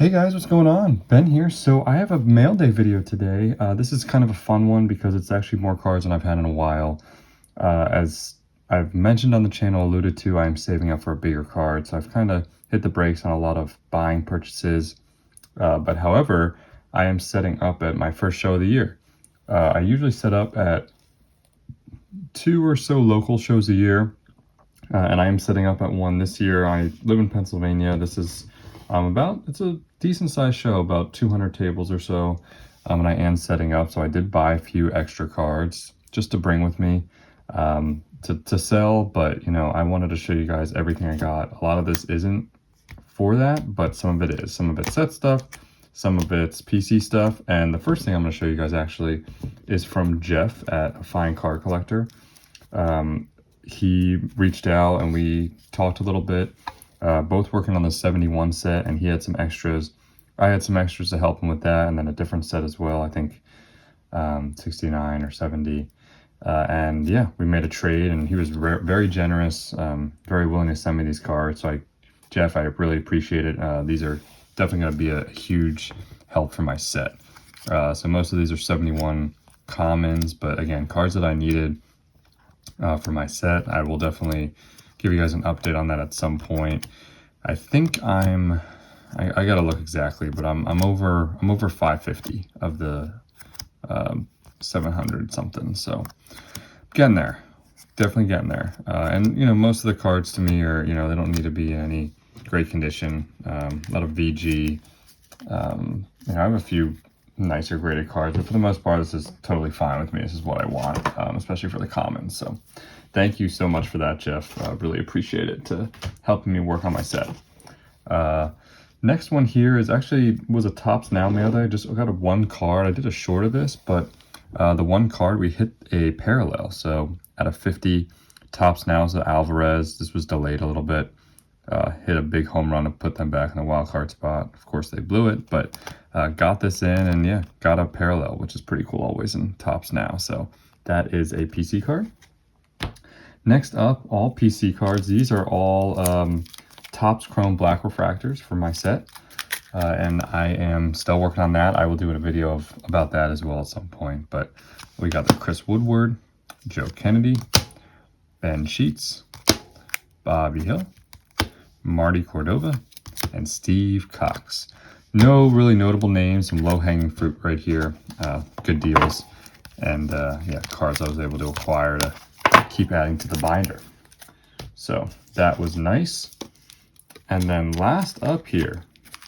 Hey guys, what's going on? Ben here. So I have a mail day video today. This is kind of a fun one because it's actually more cards than I've had in a while. As I've mentioned on the channel, alluded to, I'm saving up for a bigger card. So I've kind of hit the brakes on a lot of buying purchases. But however, I am setting up at my first show of the year. I usually set up at 2 or so local shows a year. And I am setting up at one this year. I live in Pennsylvania. This is it's a decent sized show, about 200 tables or so. And I am setting up, so I did buy a few extra cards just to bring with me to sell. But you know, I wanted to show you guys everything I got. A lot of this isn't for that, but some of it is. Some of it's set stuff, some of it's PC stuff. And the first thing I'm going to show you guys actually is from Jeff at A Fine Card Collector. He reached out and we talked a little bit, both working on the 71 set, and he had some extras. I had some extras to help him with that, and then a different set as well, I think 69 or 70. And yeah, we made a trade, and he was very generous, very willing to send me these cards. So Jeff, I really appreciate it. These are definitely going to be a huge help for my set. So most of these are 71 commons, but again, cards that I needed for my set. I will definitely give you guys an update on that at some point. I think I gotta look exactly, but I'm over 550 of the 700 something. So getting there, definitely getting there. And you know, most of the cards to me are, you know, they don't need to be in any great condition. A lot of VG. You know, I have a few nicer graded cards, but for the most part, this is totally fine with me. This is what I want, especially for the commons. So thank you so much for that, Jeff. Really appreciate it, to helping me work on my set. Next one here was a Topps Now mail day. I just got one card. I did a short of this, but the one card we hit a parallel. So out of 50 Topps Nows of Alvarez, this was delayed a little bit. Hit a big home run to put them back in the wild card spot. Of course, they blew it, but got this in, and yeah, got a parallel, which is pretty cool always in Topps Now. So that is a PC card. Next up, all PC cards. These are all Topps Chrome Black Refractors for my set, and I am still working on that. I will do a video about that as well at some point. But we got the Chris Woodward, Joe Kennedy, Ben Sheets, Bobby Hill, Marty Cordova, and Steve Cox. No really notable names, some low-hanging fruit right here. Good deals, and yeah, cards I was able to acquire to keep adding to the binder. So that was nice. And then last up here,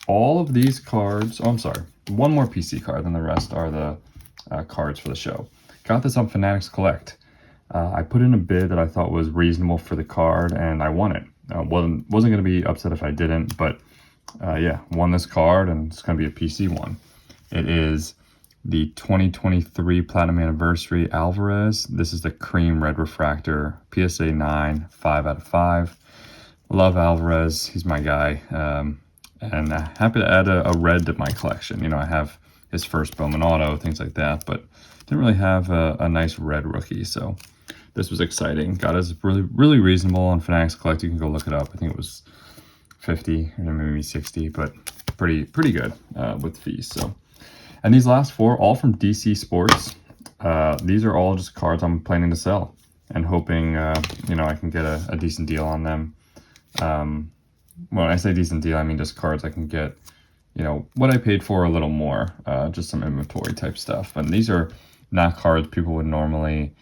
all of these cards, oh, I'm sorry, one more PC card, then the rest are the cards for the show. Got this on Fanatics Collect. I put in a bid that I thought was reasonable for the card, and I won it. Wasn't going to be upset if I didn't, but yeah, won this card, and it's going to be a PC one. It is the 2023 Platinum Anniversary Alvarez. This is the cream red refractor, PSA 9, 5 out of 5. Love Alvarez, he's my guy, and happy to add a red to my collection. You know, I have his first Bowman auto, things like that, but didn't really have a nice red rookie, so this was exciting. Got us really reasonable on Fanatics Collect. You can go look it up. I think it was 50 or maybe 60, but pretty good with fees. So, and these last four, all from DC Sports. These are all just cards I'm planning to sell and hoping you know, I can get a decent deal on them. When I say decent deal, I mean just cards I can get, you know, what I paid for, a little more, just some inventory type stuff. And these are not cards people would normally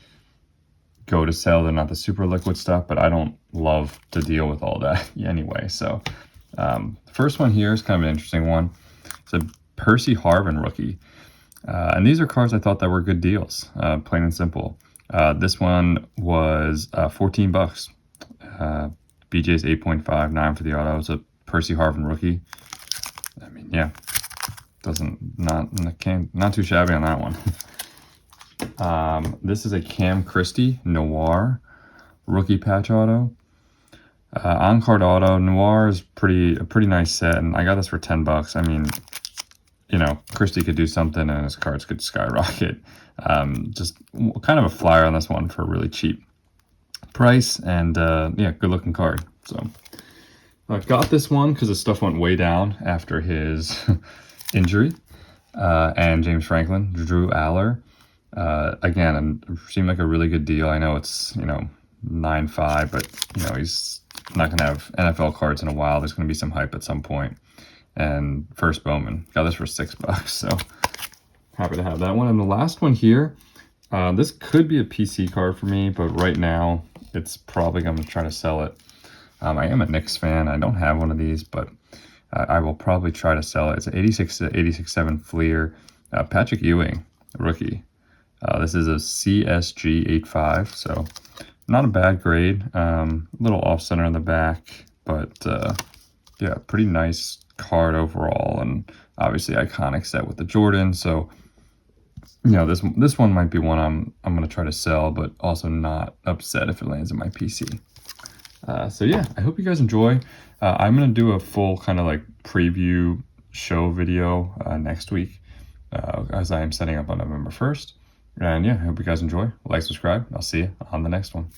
go to sell. They're not the super liquid stuff, but I don't love to deal with all that anyway. So the first one here is kind of an interesting one. It's a Percy Harvin rookie. And these are cards I thought that were good deals, plain and simple. This one was $14. BJ's 8.5, 9 for the auto. It's a Percy Harvin rookie. I mean, yeah, not too shabby on that one. This is a Cam Christie Noir rookie patch auto. On-card auto. Noir is a pretty nice set, and I got this for $10. I mean, you know, Christie could do something and his cards could skyrocket. Just kind of a flyer on this one for a really cheap price, and yeah, good looking card. So Got this one because his stuff went way down after his injury. And James Franklin, Drew Aller. Again, it seemed like a really good deal. I know it's, 9.5, but, he's not going to have NFL cards in a while. There's going to be some hype at some point. And First Bowman. Got this for $6, so happy to have that one. And the last one here, this could be a PC card for me, but right now it's probably going to try to sell it. I am a Knicks fan. I don't have one of these, but I will probably try to sell it. It's an 86/86/7 Fleer. Patrick Ewing, rookie. This is a CSG 85, so not a bad grade. Little off center in the back, but yeah, pretty nice card overall, and obviously iconic set with the Jordan. So this one might be one I'm gonna try to sell, but also not upset if it lands in my PC. So yeah, I hope you guys enjoy. I'm gonna do a full kind of like preview show video next week, as I am setting up on November 1st. And yeah, I hope you guys enjoy. Like, subscribe. I'll see you on the next one.